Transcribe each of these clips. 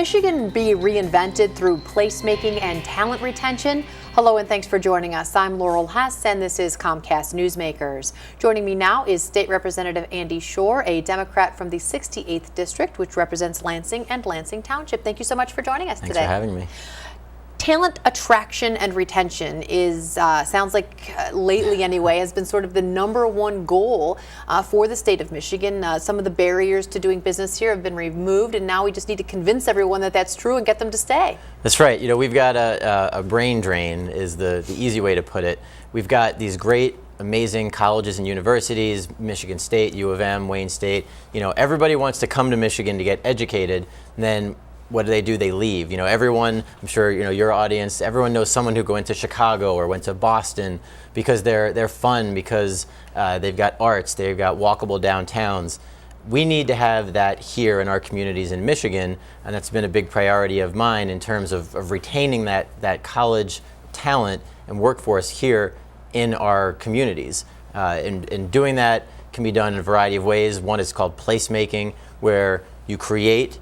Michigan be reinvented through placemaking and talent retention? Hello and thanks for joining us. I'm Laurel Hess and this is Comcast Newsmakers. Joining me now is State Representative Andy Schor, a Democrat from the 68th District, which represents Lansing and Lansing Township. Thank you so much for joining us today. Thanks for having me. Talent attraction and retention is, sounds like lately anyway, has been sort of the #1 goal for the state of Michigan. Some of the barriers to doing business here have been removed, and now we just need to convince everyone that that's true and get them to stay. That's right. You know, we've got a brain drain is the easy way to put it. We've got these great, amazing colleges and universities, Michigan State, U of M, Wayne State. You know, everybody wants to come to Michigan to get educated, and then what do? They leave. You know, everyone, I'm sure, you know, your audience, everyone knows someone who went to Chicago or went to Boston because they're fun, because they've got arts, they've got walkable downtowns. We need to have that here in our communities in Michigan, and that's been a big priority of mine in terms of retaining that college talent and workforce here in our communities. And doing that can be done in a variety of ways. One is called placemaking, where you create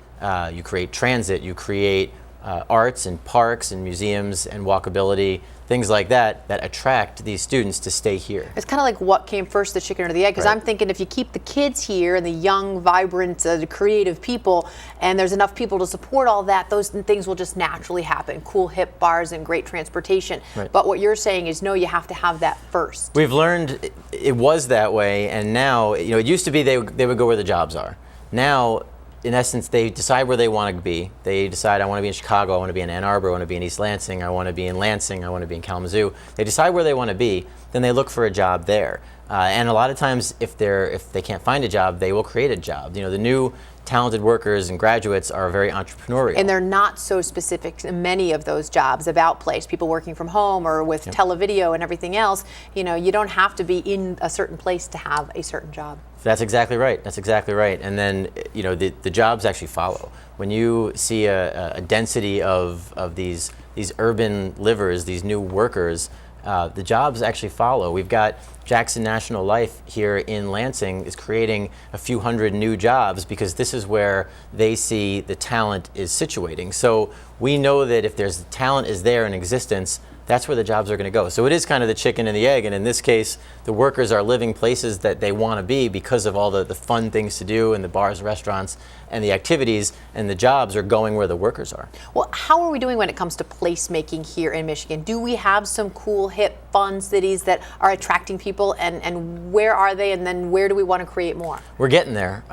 transit, you create arts and parks and museums and walkability, things like that attract these students to stay here. It's kind of like what came first, the chicken or the egg, because Right. I'm thinking if you keep the kids here and the young, vibrant, creative people, and there's enough people to support all that, those things will just naturally happen. Cool, hip bars and great transportation. Right. But what you're saying is, no, you have to have that first. We've learned it was that way, and now, you know, it used to be they would go where the jobs are. Now, in essence, they decide where they want to be. They decide, I want to be in Chicago, I want to be in Ann Arbor, I want to be in East Lansing, I want to be in Lansing, I want to be in Kalamazoo. They decide where they want to be, then they look for a job there. And a lot of times, if they can't find a job, they will create a job. You know, the new talented workers and graduates are very entrepreneurial. And they're not so specific, many of those jobs, about place. People working from home or with televideo and everything else. You know, you don't have to be in a certain place to have a certain job. That's exactly right. That's exactly right. And then, you know, the jobs actually follow. When you see a density of these urban livers, these new workers, the jobs actually follow. We've got Jackson National Life here in Lansing is creating a few hundred new jobs because this is where they see the talent is situating. So we know that if there's talent is there in existence, that's where the jobs are going to go. So it is kind of the chicken and the egg, and in this case, the workers are living places that they want to be because of all the fun things to do and the bars, restaurants, and the activities, and the jobs are going where the workers are. Well, how are we doing when it comes to placemaking here in Michigan? Do we have some cool, hip, fun cities that are attracting people, and where are they, and then where do we want to create more? We're getting there.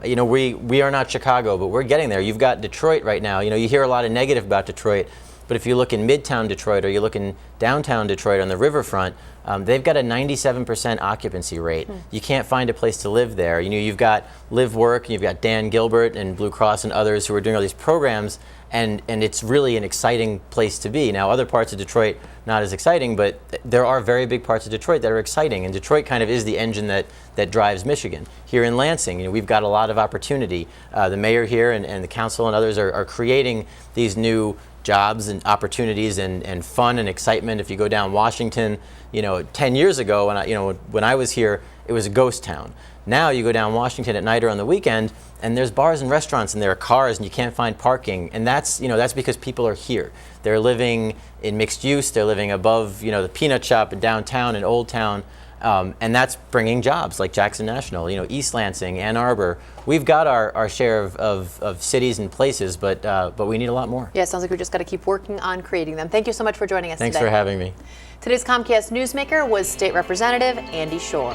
You know, we are not Chicago, but we're getting there. You've got Detroit right now. You know, you hear a lot of negative about Detroit, but if you look in Midtown Detroit or you look in downtown Detroit on the riverfront, they've got a 97% occupancy rate. You can't find a place to live there. You know, you've got Live Work, you've got Dan Gilbert and Blue Cross and others who are doing all these programs, and it's really an exciting place to be. Now, other parts of Detroit, not as exciting, but there are very big parts of Detroit that are exciting, and Detroit kind of is the engine that drives Michigan. Here in Lansing, you know, we've got a lot of opportunity. The mayor here and the council and others are creating these new jobs and opportunities and fun and excitement. If you go down Washington, you know, 10 years ago when I was here, it was a ghost town. Now you go down Washington at night or on the weekend, and there's bars and restaurants and there are cars and you can't find parking, and that's because people are here. They're living in mixed use. They're living above, you know, the peanut shop in downtown and Old Town. And that's bringing jobs like Jackson National, you know, East Lansing, Ann Arbor. We've got our share of cities and places, but we need a lot more. Yeah, it sounds like we just got to keep working on creating them. Thank you so much for joining us Thanks today. for having me. Today's Comcast Newsmaker was State Representative Andy Schor.